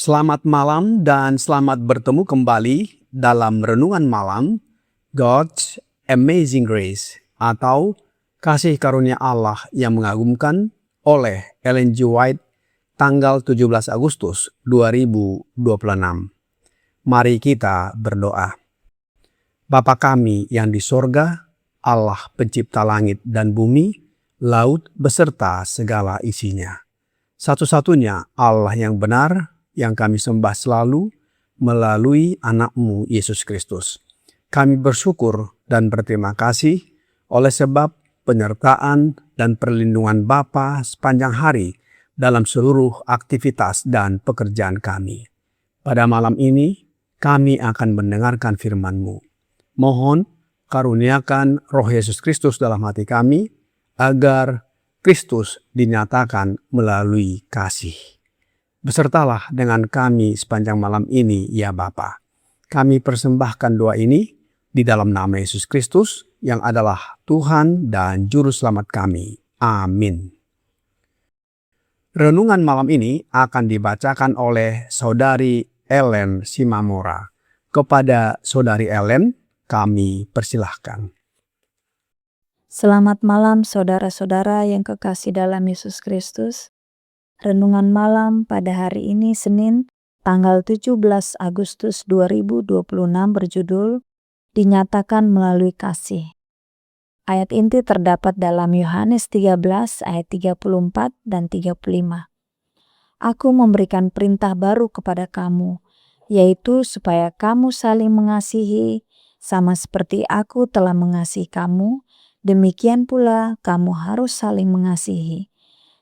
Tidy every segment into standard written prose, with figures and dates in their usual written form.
Selamat malam dan selamat bertemu kembali dalam Renungan Malam God's Amazing Grace atau Kasih Karunia Allah yang mengagumkan oleh Ellen G. White tanggal 17 Agustus 2026. Mari kita berdoa. Bapa kami yang di sorga, Allah pencipta langit dan bumi, laut beserta segala isinya. Satu-satunya Allah yang benar, yang kami sembah selalu melalui anak-Mu Yesus Kristus. Kami bersyukur dan berterima kasih oleh sebab penyertaan dan perlindungan Bapa sepanjang hari dalam seluruh aktivitas dan pekerjaan kami. Pada malam ini kami akan mendengarkan firman-Mu. Mohon karuniakan Roh Yesus Kristus dalam hati kami agar Kristus dinyatakan melalui kasih. Besertalah dengan kami sepanjang malam ini, ya Bapa. Kami persembahkan doa ini di dalam nama Yesus Kristus yang adalah Tuhan dan Juru Selamat kami. Amin. Renungan malam ini akan dibacakan oleh Saudari Ellen Simamora. Kepada Saudari Ellen, kami persilahkan. Selamat malam saudara-saudara yang kekasih dalam Yesus Kristus. Renungan malam pada hari ini Senin tanggal 17 Agustus 2026 berjudul Dinyatakan Melalui Kasih. Ayat inti terdapat dalam Yohanes 13 ayat 34 dan 35. Aku memberikan perintah baru kepada kamu, yaitu supaya kamu saling mengasihi, sama seperti aku telah mengasihi kamu, demikian pula kamu harus saling mengasihi.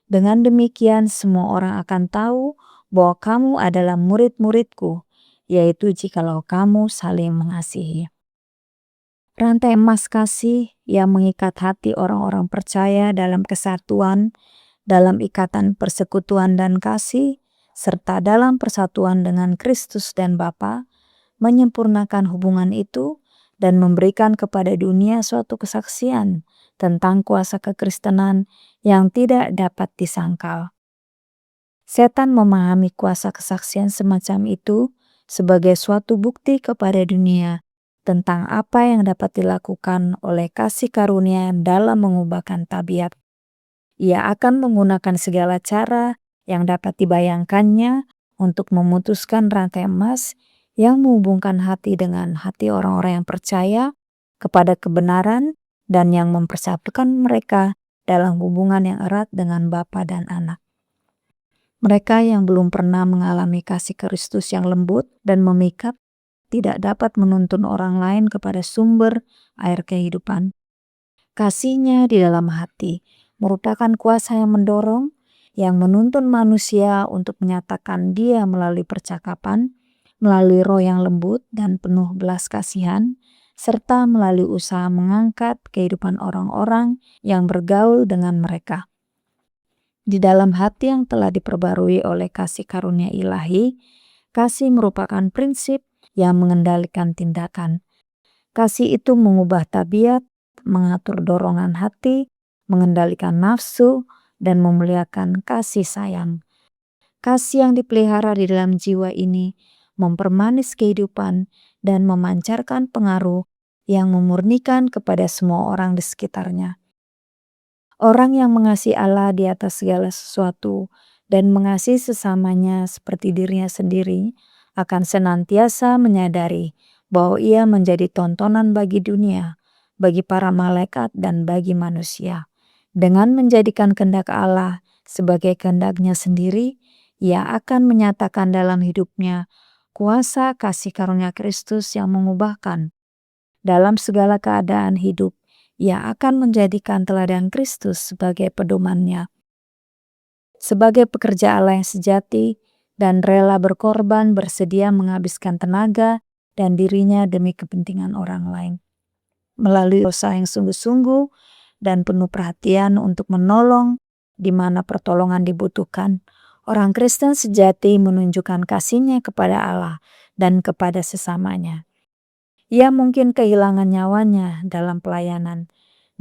Dengan demikian semua orang akan tahu bahwa kamu adalah murid-muridku, yaitu jikalau kamu saling mengasihi. Rantai emas kasih yang mengikat hati orang-orang percaya dalam kesatuan, dalam ikatan persekutuan dan kasih, serta dalam persatuan dengan Kristus dan Bapa, menyempurnakan hubungan itu dan memberikan kepada dunia suatu kesaksian tentang kuasa kekristenan yang tidak dapat disangkal. Setan memahami kuasa kesaksian semacam itu sebagai suatu bukti kepada dunia tentang apa yang dapat dilakukan oleh kasih karunia dalam mengubahkan tabiat. Ia akan menggunakan segala cara yang dapat dibayangkannya untuk memutuskan rantai emas yang menghubungkan hati dengan hati orang-orang yang percaya kepada kebenaran dan yang mempersatukan mereka dalam hubungan yang erat dengan Bapa dan Anak. Mereka yang belum pernah mengalami kasih Kristus yang lembut dan memikat tidak dapat menuntun orang lain kepada sumber air kehidupan. Kasih-Nya di dalam hati merupakan kuasa yang mendorong, yang menuntun manusia untuk menyatakan Dia melalui percakapan, melalui roh yang lembut dan penuh belas kasihan, serta melalui usaha mengangkat kehidupan orang-orang yang bergaul dengan mereka. Di dalam hati yang telah diperbarui oleh kasih karunia ilahi, kasih merupakan prinsip yang mengendalikan tindakan. Kasih itu mengubah tabiat, mengatur dorongan hati, mengendalikan nafsu, dan memuliakan kasih sayang. Kasih yang dipelihara di dalam jiwa ini mempermanis kehidupan dan memancarkan pengaruh yang memurnikan kepada semua orang di sekitarnya. Orang yang mengasihi Allah di atas segala sesuatu dan mengasihi sesamanya seperti dirinya sendiri akan senantiasa menyadari bahwa ia menjadi tontonan bagi dunia, bagi para malaikat dan bagi manusia. Dengan menjadikan kehendak Allah sebagai kehendaknya sendiri, ia akan menyatakan dalam hidupnya kuasa kasih karunia Kristus yang mengubahkan. Dalam segala keadaan hidup, ia akan menjadikan teladan Kristus sebagai pedomannya. Sebagai pekerja Allah yang sejati dan rela berkorban, bersedia menghabiskan tenaga dan dirinya demi kepentingan orang lain. melalui usaha yang sungguh-sungguh dan penuh perhatian untuk menolong di mana pertolongan dibutuhkan. Orang Kristen sejati menunjukkan kasihnya kepada Allah dan kepada sesamanya. Ia mungkin kehilangan nyawanya dalam pelayanan,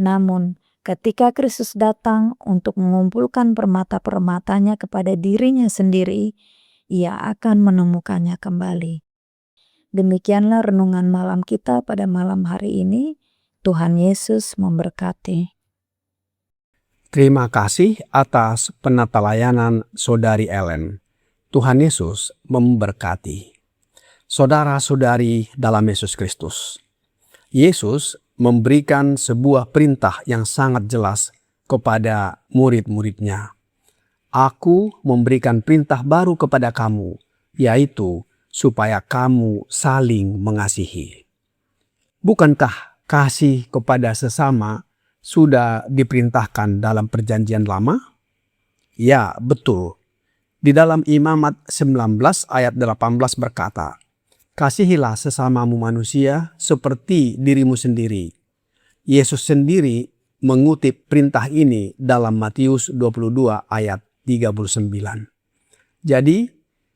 namun ketika Kristus datang untuk mengumpulkan permata-permatanya kepada dirinya sendiri, ia akan menemukannya kembali. Demikianlah renungan malam kita pada malam hari ini. Tuhan Yesus memberkati. Terima kasih atas penata layanan Saudari Ellen. Tuhan Yesus memberkati. Saudara-saudari dalam Yesus Kristus, Yesus memberikan sebuah perintah yang sangat jelas kepada murid-muridnya. Aku memberikan perintah baru kepada kamu, yaitu supaya kamu saling mengasihi. Bukankah kasih kepada sesama sudah diperintahkan dalam perjanjian lama? Ya, betul. Di dalam Imamat 19 ayat 18 berkata, "Kasihilah sesamamu manusia seperti dirimu sendiri." Yesus sendiri mengutip perintah ini dalam Matius 22 ayat 39. Jadi,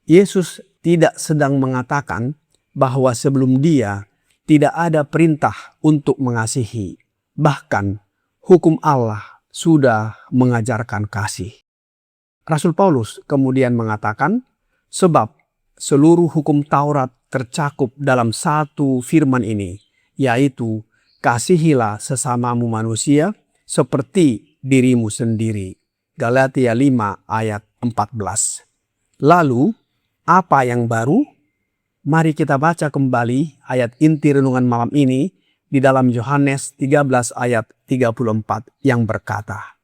Yesus tidak sedang mengatakan bahwa sebelum Dia tidak ada perintah untuk mengasihi. Bahkan, hukum Allah sudah mengajarkan kasih. Rasul Paulus kemudian mengatakan, sebab seluruh hukum Taurat tercakup dalam satu firman ini, yaitu kasihilah sesamamu manusia seperti dirimu sendiri. Galatia 5 ayat 14. Lalu, apa yang baru? Mari kita baca kembali ayat inti renungan malam ini di dalam Yohanes 13 ayat 34 yang berkata,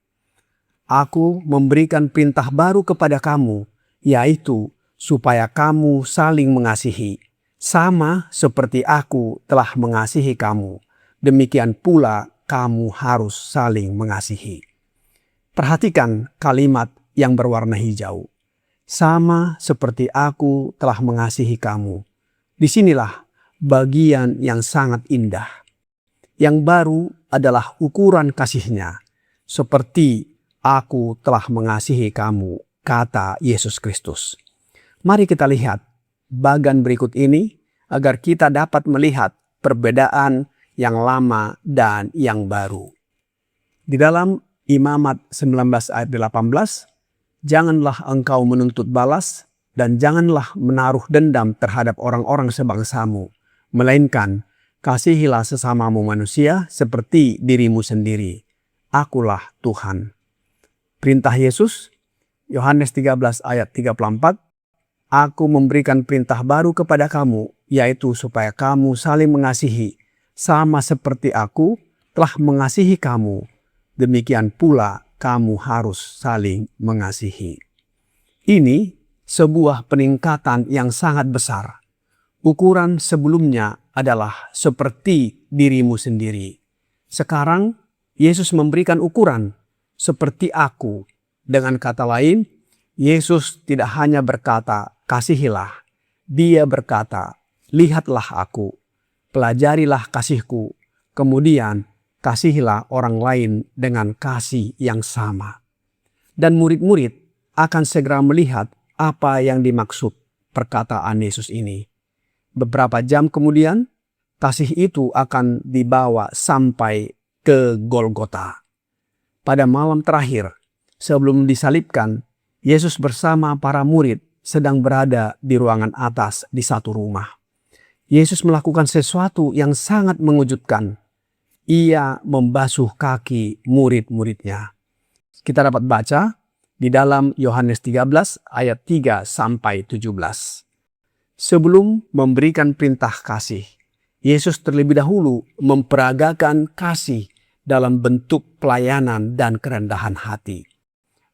"Aku memberikan perintah baru kepada kamu, yaitu supaya kamu saling mengasihi, sama seperti aku telah mengasihi kamu. Demikian pula kamu harus saling mengasihi." Perhatikan kalimat yang berwarna hijau. Sama seperti aku telah mengasihi kamu. Disinilah bagian yang sangat indah. Yang baru adalah ukuran kasihnya. Seperti aku telah mengasihi kamu, kata Yesus Kristus. Mari kita lihat bagian berikut ini agar kita dapat melihat perbedaan yang lama dan yang baru. Di dalam Imamat 19 ayat 18, "Janganlah engkau menuntut balas dan janganlah menaruh dendam terhadap orang-orang sebangsamu, melainkan kasihilah sesamamu manusia seperti dirimu sendiri. Akulah Tuhan." Perintah Yesus, Yohanes 13 ayat 34, "Aku memberikan perintah baru kepada kamu, yaitu supaya kamu saling mengasihi, sama seperti aku telah mengasihi kamu. Demikian pula kamu harus saling mengasihi." Ini sebuah peningkatan yang sangat besar. Ukuran sebelumnya adalah seperti dirimu sendiri. Sekarang Yesus memberikan ukuran seperti aku. Dengan kata lain, Yesus tidak hanya berkata, "Kasihilah." Dia berkata, "Lihatlah aku, pelajarilah kasihku, kemudian kasihilah orang lain dengan kasih yang sama." Dan murid-murid akan segera melihat apa yang dimaksud perkataan Yesus ini. Beberapa jam kemudian, kasih itu akan dibawa sampai ke Golgota. Pada malam terakhir, sebelum disalibkan, Yesus bersama para murid sedang berada di ruangan atas di satu rumah. Yesus melakukan sesuatu yang sangat mengejutkan. Ia membasuh kaki murid-muridnya. Kita dapat baca di dalam Yohanes 13 ayat 3 sampai 17. Sebelum memberikan perintah kasih, Yesus terlebih dahulu memperagakan kasih dalam bentuk pelayanan dan kerendahan hati.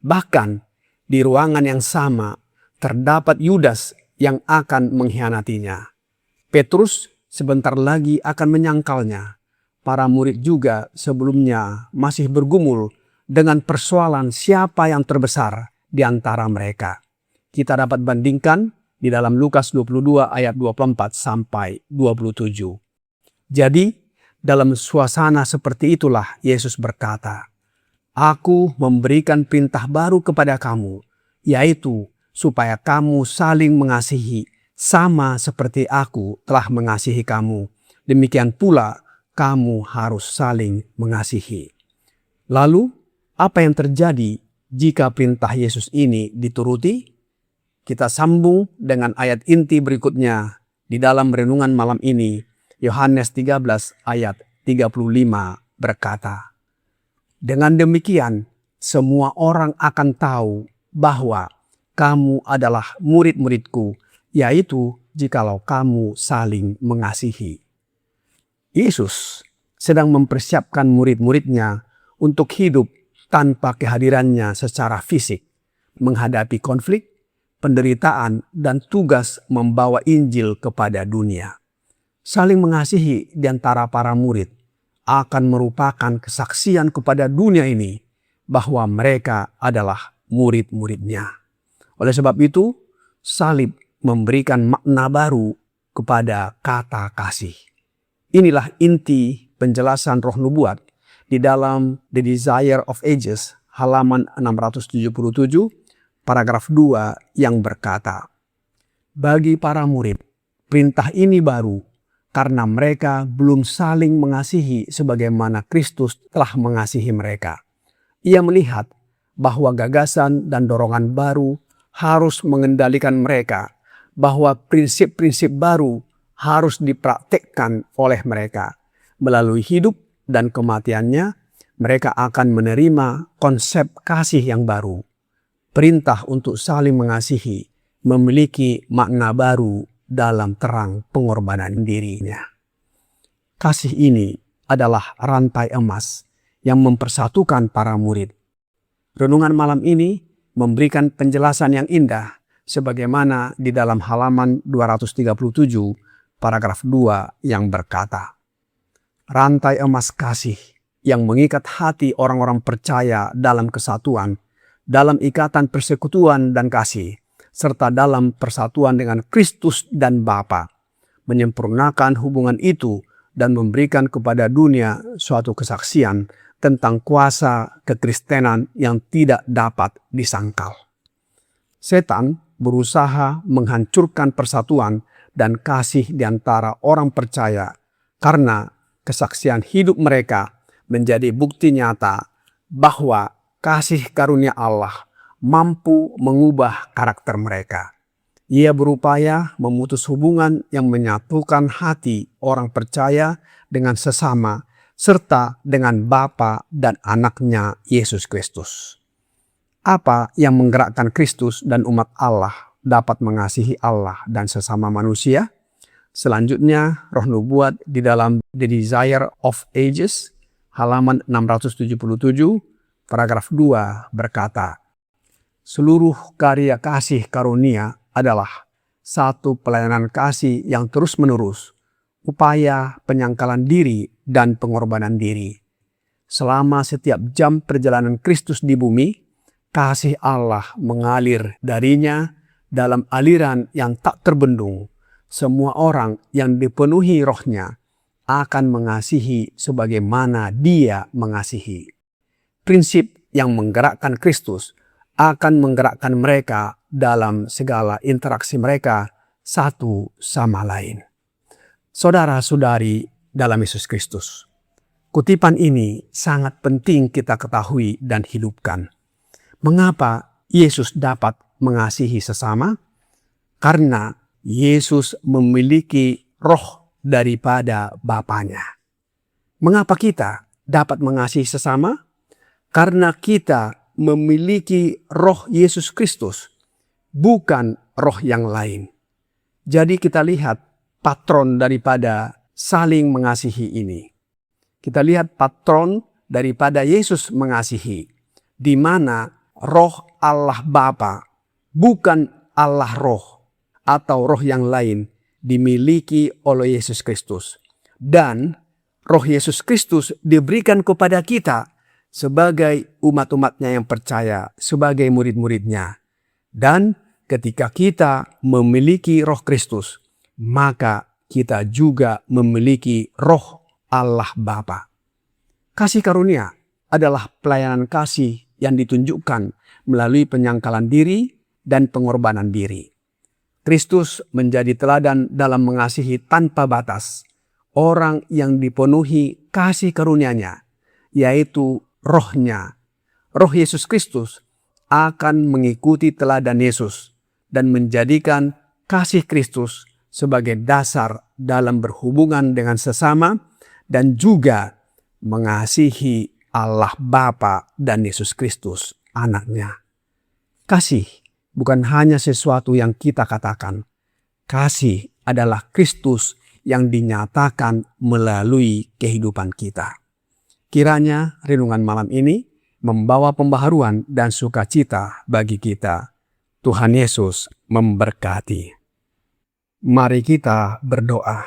Bahkan di ruangan yang sama terdapat Yudas yang akan mengkhianatinya. Petrus sebentar lagi akan menyangkalnya. Para murid juga sebelumnya masih bergumul dengan persoalan siapa yang terbesar di antara mereka. Kita dapat bandingkan di dalam Lukas 22 ayat 24 sampai 27. Jadi, Dalam suasana seperti itulah Yesus berkata, "Aku memberikan perintah baru kepada kamu, yaitu supaya kamu saling mengasihi, sama seperti aku telah mengasihi kamu. Demikian pula kamu harus saling mengasihi." Lalu, apa yang terjadi jika perintah Yesus ini dituruti? Kita sambung dengan ayat inti berikutnya di dalam renungan malam ini. Yohanes 13 ayat 35 berkata, "Dengan demikian, semua orang akan tahu bahwa kamu adalah murid-muridku, yaitu jikalau kamu saling mengasihi." Yesus sedang mempersiapkan murid-muridnya untuk hidup tanpa kehadirannya secara fisik, menghadapi konflik, penderitaan, dan tugas membawa Injil kepada dunia. Saling mengasihi di antara para murid akan merupakan kesaksian kepada dunia ini bahwa mereka adalah murid-muridnya. Oleh sebab itu, salib memberikan makna baru kepada kata kasih. Inilah inti penjelasan roh nubuat di dalam The Desire of Ages, halaman 677, paragraf 2 yang berkata, "Bagi para murid, perintah ini baru karena mereka belum saling mengasihi sebagaimana Kristus telah mengasihi mereka." Ia melihat bahwa gagasan dan dorongan baru harus mengendalikan mereka, bahwa prinsip-prinsip baru harus dipraktikkan oleh mereka. Melalui hidup dan kematiannya, mereka akan menerima konsep kasih yang baru. Perintah untuk saling mengasihi memiliki makna baru dalam terang pengorbanan dirinya. Kasih ini adalah rantai emas yang mempersatukan para murid. Renungan malam ini memberikan penjelasan yang indah sebagaimana di dalam halaman 237 paragraf 2 yang berkata, "Rantai emas kasih yang mengikat hati orang-orang percaya dalam kesatuan, dalam ikatan persekutuan dan kasih, serta dalam persatuan dengan Kristus dan Bapa, menyempurnakan hubungan itu dan memberikan kepada dunia suatu kesaksian tentang kuasa kekristenan yang tidak dapat disangkal." Setan berusaha menghancurkan persatuan dan kasih di antara orang percaya karena kesaksian hidup mereka menjadi bukti nyata bahwa kasih karunia Allah mampu mengubah karakter mereka. Ia berupaya memutus hubungan yang menyatukan hati orang percaya dengan sesama serta dengan Bapa dan Anaknya Yesus Kristus. Apa yang menggerakkan Kristus dan umat Allah dapat mengasihi Allah dan sesama manusia? Selanjutnya, roh nubuat di dalam The Desire of Ages, halaman 677, paragraf 2 berkata, "Seluruh karya kasih karunia adalah satu pelayanan kasih yang terus-menerus, upaya penyangkalan diri dan pengorbanan diri. Selama setiap jam perjalanan Kristus di bumi, kasih Allah mengalir darinya dalam aliran yang tak terbendung. Semua orang yang dipenuhi rohnya akan mengasihi sebagaimana Dia mengasihi." Prinsip yang menggerakkan Kristus akan menggerakkan mereka dalam segala interaksi mereka satu sama lain. Saudara-saudari dalam Yesus Kristus, kutipan ini sangat penting kita ketahui dan hidupkan. Mengapa Yesus dapat mengasihi sesama? Karena Yesus memiliki roh daripada Bapanya. Mengapa kita dapat mengasihi sesama? Karena kita memiliki roh Yesus Kristus, bukan roh yang lain. Jadi kita lihat patron daripada saling mengasihi ini. Kita lihat patron daripada Yesus mengasihi, di mana roh Allah Bapa, bukan Allah Roh atau roh yang lain, dimiliki oleh Yesus Kristus. Dan roh Yesus Kristus diberikan kepada kita sebagai umat-umatnya yang percaya, sebagai murid-muridnya. Dan ketika kita memiliki roh Kristus, maka kita juga memiliki roh Allah Bapa. Kasih karunia adalah pelayanan kasih yang ditunjukkan melalui penyangkalan diri dan pengorbanan diri. Kristus menjadi teladan dalam mengasihi tanpa batas orang yang dipenuhi kasih karunia-Nya, yaitu Roh-Nya. Roh Yesus Kristus akan mengikuti teladan Yesus dan menjadikan kasih Kristus sebagai dasar dalam berhubungan dengan sesama dan juga mengasihi Allah Bapa dan Yesus Kristus, Anak-Nya. Kasih bukan hanya sesuatu yang kita katakan. Kasih adalah Kristus yang dinyatakan melalui kehidupan kita. Kiranya renungan malam ini membawa pembaharuan dan sukacita bagi kita. Tuhan Yesus memberkati. Mari kita berdoa.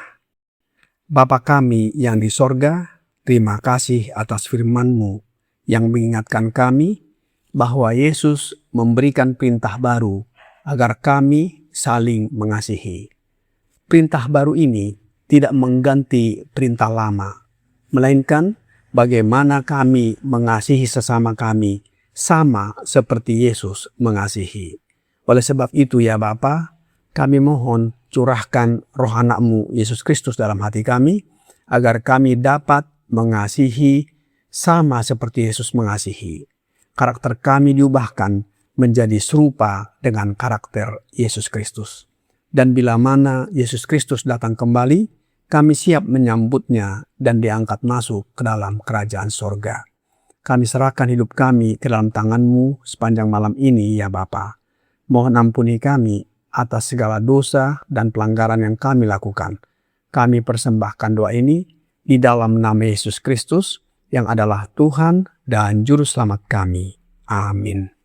Bapa kami yang di sorga, terima kasih atas firman-Mu yang mengingatkan kami bahwa Yesus memberikan perintah baru agar kami saling mengasihi. Perintah baru ini tidak mengganti perintah lama, melainkan bagaimana kami mengasihi sesama kami sama seperti Yesus mengasihi. Oleh sebab itu ya Bapa, kami mohon curahkan roh anak-Mu Yesus Kristus dalam hati kami, agar kami dapat mengasihi sama seperti Yesus mengasihi. Karakter kami diubahkan menjadi serupa dengan karakter Yesus Kristus. Dan bila mana Yesus Kristus datang kembali, kami siap menyambutnya dan diangkat masuk ke dalam kerajaan sorga. Kami serahkan hidup kami ke dalam tangan-Mu sepanjang malam ini ya Bapa. Mohon ampuni kami atas segala dosa dan pelanggaran yang kami lakukan. Kami persembahkan doa ini di dalam nama Yesus Kristus yang adalah Tuhan dan Juru Selamat kami. Amin.